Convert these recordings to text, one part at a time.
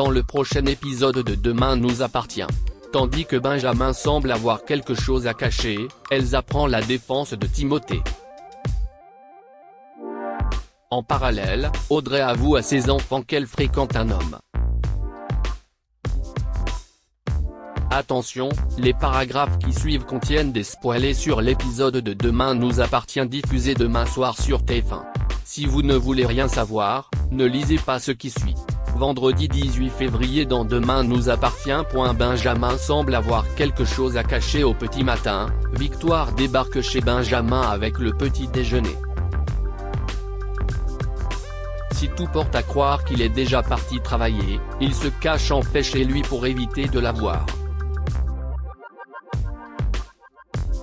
dans le prochain épisode de Demain nous appartient. Tandis que Benjamin semble avoir quelque chose à cacher, Elsa prend la défense de Timothée. En parallèle, Audrey avoue à ses enfants qu'elle fréquente un homme. Attention, les paragraphes qui suivent contiennent des spoilers sur l'épisode de Demain nous appartient diffusé demain soir sur TF1. Si vous ne voulez rien savoir, ne lisez pas ce qui suit. Vendredi 18 février dans Demain nous appartient. Benjamin semble avoir quelque chose à cacher au petit matin, Victoire débarque chez Benjamin avec le petit déjeuner. Si tout porte à croire qu'il est déjà parti travailler, il se cache en fait chez lui pour éviter de la voir.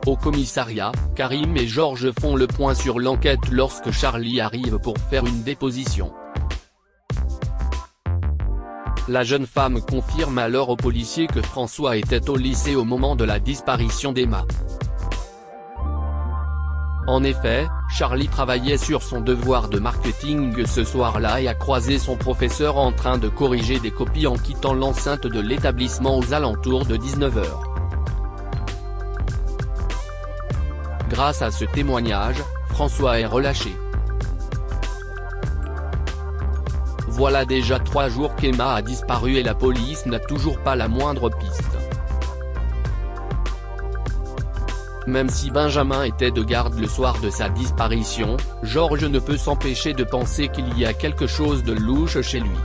Au commissariat, Karim et Georges font le point sur l'enquête lorsque Charlie arrive pour faire une déposition. La jeune femme confirme alors aux policiers que François était au lycée au moment de la disparition d'Emma. En effet, Charlie travaillait sur son devoir de marketing ce soir-là et a croisé son professeur en train de corriger des copies en quittant l'enceinte de l'établissement aux alentours de 19 h. Grâce à ce témoignage, François est relâché. Voilà déjà 3 jours qu'Emma a disparu et la police n'a toujours pas la moindre piste. Même si Benjamin était de garde le soir de sa disparition, Georges ne peut s'empêcher de penser qu'il y a quelque chose de louche chez lui.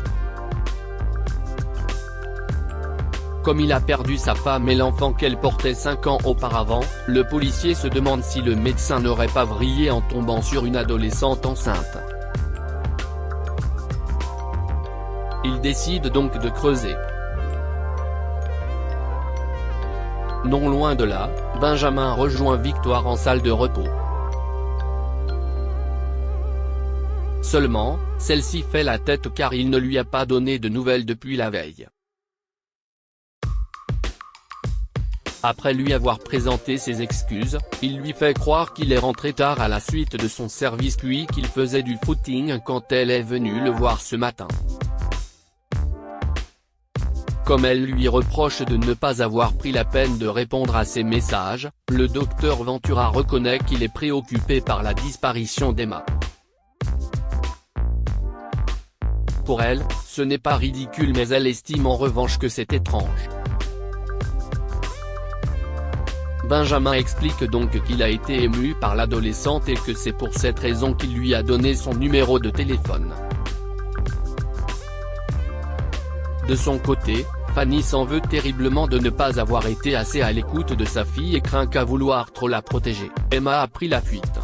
Comme il a perdu sa femme et l'enfant qu'elle portait 5 ans auparavant, le policier se demande si le médecin n'aurait pas vrillé en tombant sur une adolescente enceinte. Il décide donc de creuser. Non loin de là, Benjamin rejoint Victoire en salle de repos. Seulement, celle-ci fait la tête car il ne lui a pas donné de nouvelles depuis la veille. Après lui avoir présenté ses excuses, il lui fait croire qu'il est rentré tard à la suite de son service puis qu'il faisait du footing quand elle est venue le voir ce matin. Comme elle lui reproche de ne pas avoir pris la peine de répondre à ses messages, le docteur Ventura reconnaît qu'il est préoccupé par la disparition d'Emma. Pour elle, ce n'est pas ridicule mais elle estime en revanche que c'est étrange. Benjamin explique donc qu'il a été ému par l'adolescente et que c'est pour cette raison qu'il lui a donné son numéro de téléphone. De son côté, Fanny s'en veut terriblement de ne pas avoir été assez à l'écoute de sa fille et craint qu'à vouloir trop la protéger, Emma a pris la fuite.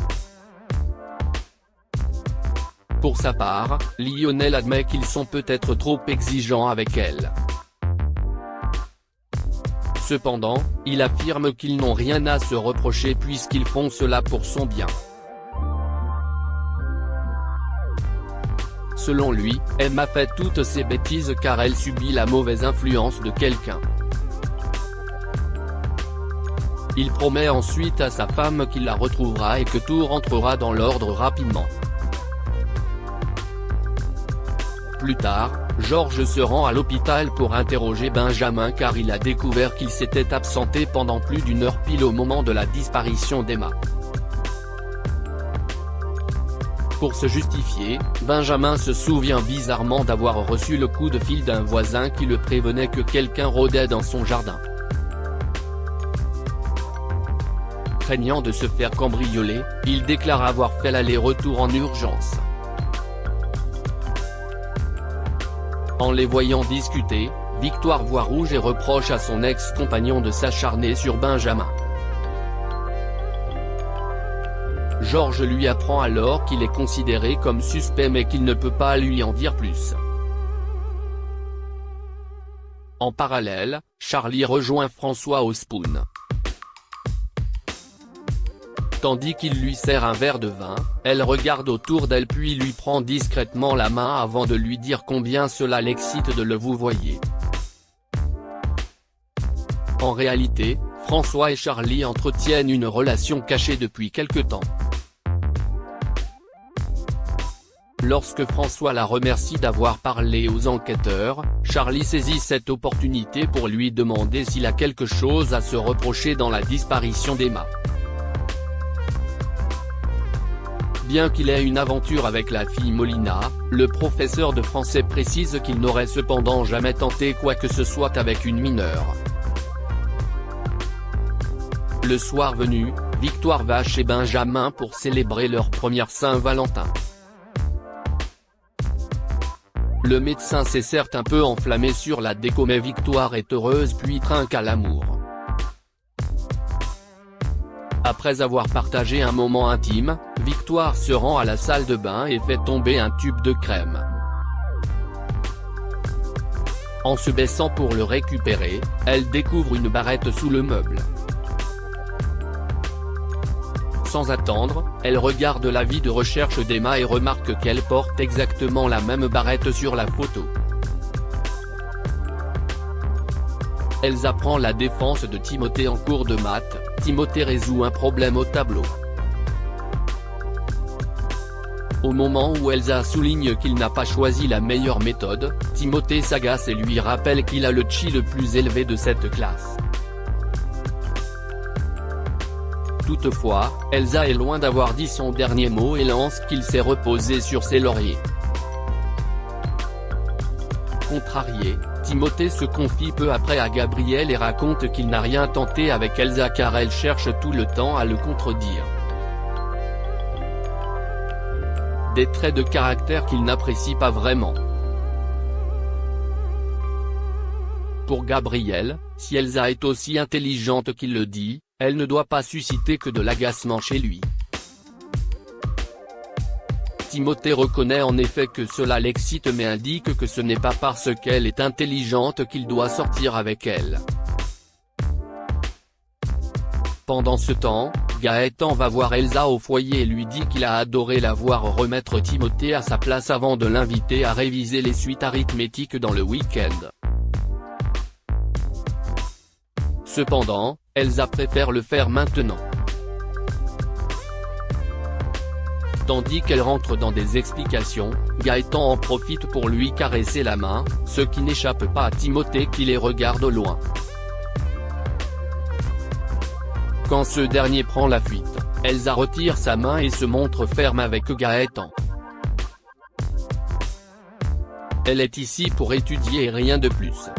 Pour sa part, Lionel admet qu'ils sont peut-être trop exigeants avec elle. Cependant, il affirme qu'ils n'ont rien à se reprocher puisqu'ils font cela pour son bien. Selon lui, Emma fait toutes ces bêtises car elle subit la mauvaise influence de quelqu'un. Il promet ensuite à sa femme qu'il la retrouvera et que tout rentrera dans l'ordre rapidement. Plus tard, Georges se rend à l'hôpital pour interroger Benjamin car il a découvert qu'il s'était absenté pendant plus d'1 heure pile au moment de la disparition d'Emma. Pour se justifier, Benjamin se souvient bizarrement d'avoir reçu le coup de fil d'un voisin qui le prévenait que quelqu'un rôdait dans son jardin. Craignant de se faire cambrioler, il déclare avoir fait l'aller-retour en urgence. En les voyant discuter, Victoire voit rouge et reproche à son ex-compagnon de s'acharner sur Benjamin. Georges lui apprend alors qu'il est considéré comme suspect mais qu'il ne peut pas lui en dire plus. En parallèle, Charlie rejoint François au Spoon. Tandis qu'il lui sert un verre de vin, elle regarde autour d'elle puis lui prend discrètement la main avant de lui dire combien cela l'excite de le vouvoyer. En réalité, François et Charlie entretiennent une relation cachée depuis quelque temps. Lorsque François la remercie d'avoir parlé aux enquêteurs, Charlie saisit cette opportunité pour lui demander s'il a quelque chose à se reprocher dans la disparition d'Emma. Bien qu'il ait une aventure avec la fille Molina, le professeur de français précise qu'il n'aurait cependant jamais tenté quoi que ce soit avec une mineure. Le soir venu, Victoire va chez Benjamin pour célébrer leur première Saint-Valentin. Le médecin s'est certes un peu enflammé sur la déco mais Victoire est heureuse puis trinque à l'amour. Après avoir partagé un moment intime, Victoire se rend à la salle de bain et fait tomber un tube de crème. En se baissant pour le récupérer, elle découvre une barrette sous le meuble. Sans attendre, elle regarde l'avis de recherche d'Emma et remarque qu'elle porte exactement la même barrette sur la photo. Elsa prend la défense de Timothée en cours de maths, Timothée résout un problème au tableau. Au moment où Elsa souligne qu'il n'a pas choisi la meilleure méthode, Timothée s'agace et lui rappelle qu'il a le chi le plus élevé de cette classe. Toutefois, Elsa est loin d'avoir dit son dernier mot et lance qu'il s'est reposé sur ses lauriers. Contrarié, Timothée se confie peu après à Gabriel et raconte qu'il n'a rien tenté avec Elsa car elle cherche tout le temps à le contredire. Des traits de caractère qu'il n'apprécie pas vraiment. Pour Gabriel, si Elsa est aussi intelligente qu'il le dit, elle ne doit pas susciter que de l'agacement chez lui. Timothée reconnaît en effet que cela l'excite mais indique que ce n'est pas parce qu'elle est intelligente qu'il doit sortir avec elle. Pendant ce temps, Gaëtan va voir Elsa au foyer et lui dit qu'il a adoré la voir remettre Timothée à sa place avant de l'inviter à réviser les suites arithmétiques dans le week-end. Cependant, Elsa préfère le faire maintenant. Tandis qu'elle rentre dans des explications, Gaëtan en profite pour lui caresser la main, ce qui n'échappe pas à Timothée qui les regarde au loin. Quand ce dernier prend la fuite, Elsa retire sa main et se montre ferme avec Gaëtan. Elle est ici pour étudier et rien de plus.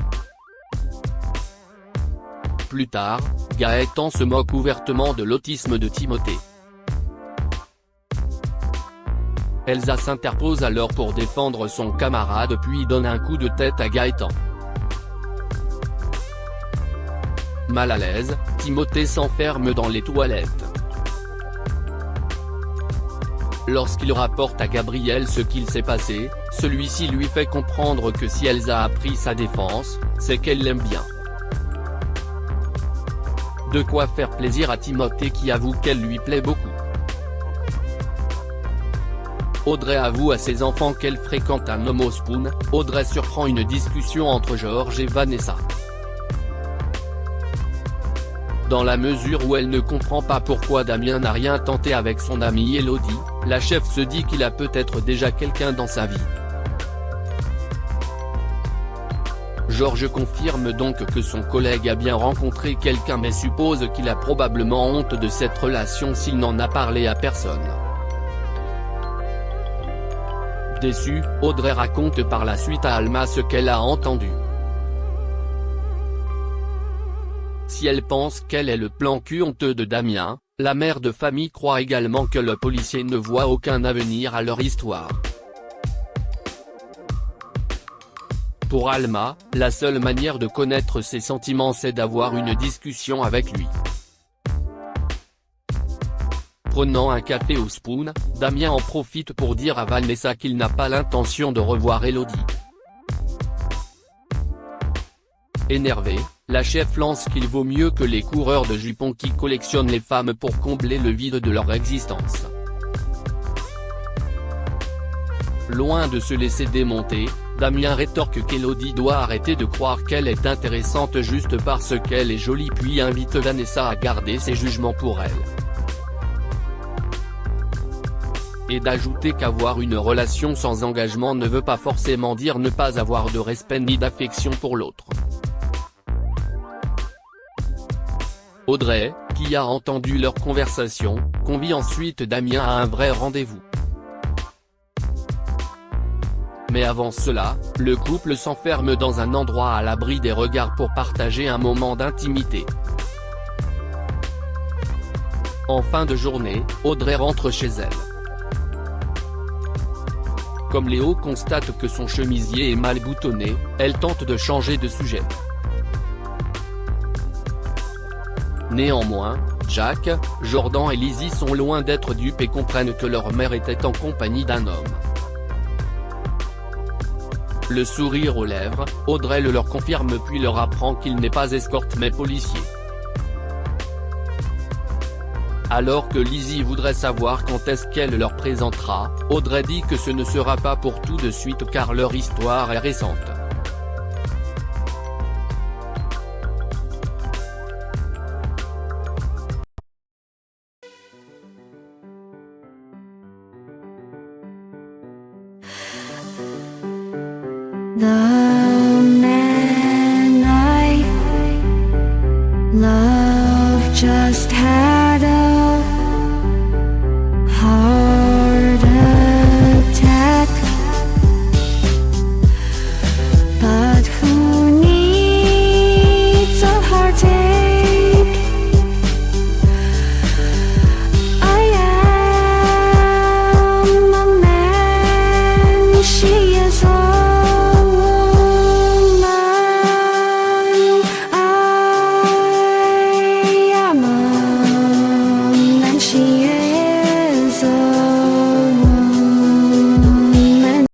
Plus tard, Gaëtan se moque ouvertement de l'autisme de Timothée. Elsa s'interpose alors pour défendre son camarade puis donne un coup de tête à Gaëtan. Mal à l'aise, Timothée s'enferme dans les toilettes. Lorsqu'il rapporte à Gabriel ce qu'il s'est passé, celui-ci lui fait comprendre que si Elsa a pris sa défense, c'est qu'elle l'aime bien. De quoi faire plaisir à Timothée qui avoue qu'elle lui plaît beaucoup. Audrey avoue à ses enfants qu'elle fréquente un homme au spoon. Audrey surprend une discussion entre Georges et Vanessa. Dans la mesure où elle ne comprend pas pourquoi Damien n'a rien tenté avec son amie Elodie, la chef se dit qu'il a peut-être déjà quelqu'un dans sa vie. Georges confirme donc que son collègue a bien rencontré quelqu'un mais suppose qu'il a probablement honte de cette relation s'il n'en a parlé à personne. Déçue, Audrey raconte par la suite à Alma ce qu'elle a entendu. Si elle pense qu'elle est le plan cul honteux de Damien, la mère de famille croit également que le policier ne voit aucun avenir à leur histoire. Pour Alma, la seule manière de connaître ses sentiments c'est d'avoir une discussion avec lui. Prenant un café au spoon, Damien en profite pour dire à Vanessa qu'il n'a pas l'intention de revoir Elodie. Énervée, la chef lance qu'il vaut mieux que les coureurs de jupons qui collectionnent les femmes pour combler le vide de leur existence. Loin de se laisser démonter, Damien rétorque qu'Elodie doit arrêter de croire qu'elle est intéressante juste parce qu'elle est jolie puis invite Vanessa à garder ses jugements pour elle. Et d'ajouter qu'avoir une relation sans engagement ne veut pas forcément dire ne pas avoir de respect ni d'affection pour l'autre. Audrey, qui a entendu leur conversation, convie ensuite Damien à un vrai rendez-vous. Mais avant cela, le couple s'enferme dans un endroit à l'abri des regards pour partager un moment d'intimité. En fin de journée, Audrey rentre chez elle. Comme Léo constate que son chemisier est mal boutonné, elle tente de changer de sujet. Néanmoins, Jack, Jordan et Lizzie sont loin d'être dupes et comprennent que leur mère était en compagnie d'un homme. Le sourire aux lèvres, Audrey le leur confirme puis leur apprend qu'il n'est pas escorte mais policier. Alors que Lizzie voudrait savoir quand est-ce qu'elle leur présentera, Audrey dit que ce ne sera pas pour tout de suite car leur histoire est récente. 나